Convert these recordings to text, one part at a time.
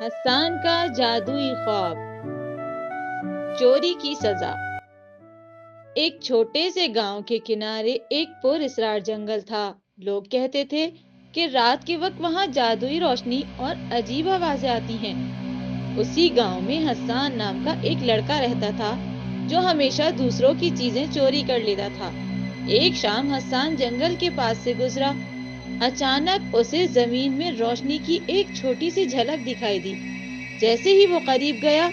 حسان کا جادوئی خواب۔ چوری کی سزا۔ ایک چھوٹے سے گاؤں کے کنارے ایک پر اسرار جنگل تھا۔ لوگ کہتے تھے کہ رات کے وقت وہاں جادوئی روشنی اور عجیب آوازیں آتی ہیں۔ اسی گاؤں میں حسان نام کا ایک لڑکا رہتا تھا جو ہمیشہ دوسروں کی چیزیں چوری کر لیتا تھا۔ ایک شام حسان جنگل کے پاس سے گزرا۔ اچانک اسے زمین میں روشنی کی ایک چھوٹی سی جھلک دکھائی دی۔ جیسے ہی وہ قریب گیا،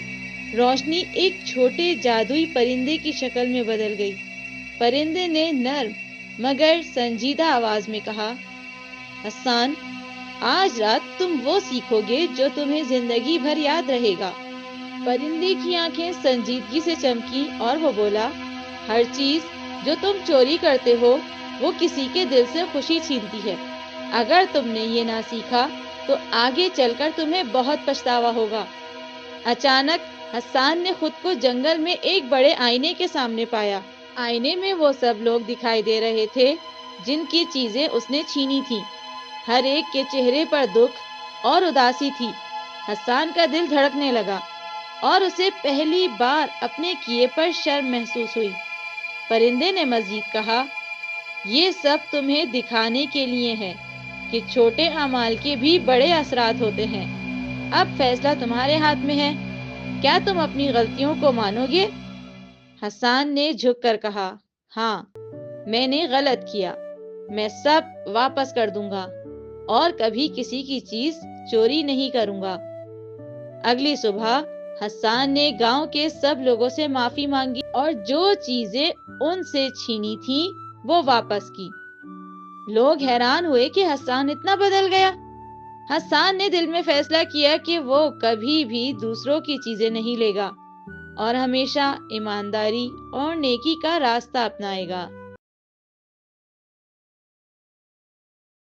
روشنی ایک چھوٹے جادوئی پرندے کی شکل میں بدل گئی۔ پرندے نے نرم مگر سنجیدہ آواز میں کہا، حسان، آج رات تم وہ سیکھو گے جو تمہیں زندگی بھر یاد رہے گا۔ پرندے کی آنکھیں سنجیدگی سے چمکی اور وہ بولا، ہر چیز جو تم چوری کرتے ہو وہ کسی کے دل سے خوشی چھینتی ہے۔ اگر تم نے یہ نہ سیکھا تو آگے چل کر تمہیں بہت پچھتاوا ہوگا۔ اچانک حسان نے خود کو جنگل میں ایک بڑے آئینے کے سامنے پایا۔ آئینے میں وہ سب لوگ دکھائی دے رہے تھے جن کی چیزیں اس نے چھینی تھیں۔ ہر ایک کے چہرے پر دکھ اور اداسی تھی۔ حسان کا دل دھڑکنے لگا اور اسے پہلی بار اپنے کیے پر شرم محسوس ہوئی۔ پرندے نے مزید کہا، یہ سب تمہیں دکھانے کے لیے ہے کہ چھوٹے اعمال کے بھی بڑے اثرات ہوتے ہیں۔ اب فیصلہ تمہارے ہاتھ میں ہے، کیا تم اپنی غلطیوں کو مانو گے؟ حسان نے جھک کر کہا، ہاں، میں نے غلط کیا، میں سب واپس کر دوں گا اور کبھی کسی کی چیز چوری نہیں کروں گا۔ اگلی صبح حسان نے گاؤں کے سب لوگوں سے معافی مانگی اور جو چیزیں ان سے چھینی تھیں وہ واپس کی۔ لوگ حیران ہوئے کہ حسان اتنا بدل گیا۔ حسان نے دل میں فیصلہ کیا کہ وہ کبھی بھی دوسروں کی چیزیں نہیں لے گا اور ہمیشہ ایمانداری اور نیکی کا راستہ اپنائے گا۔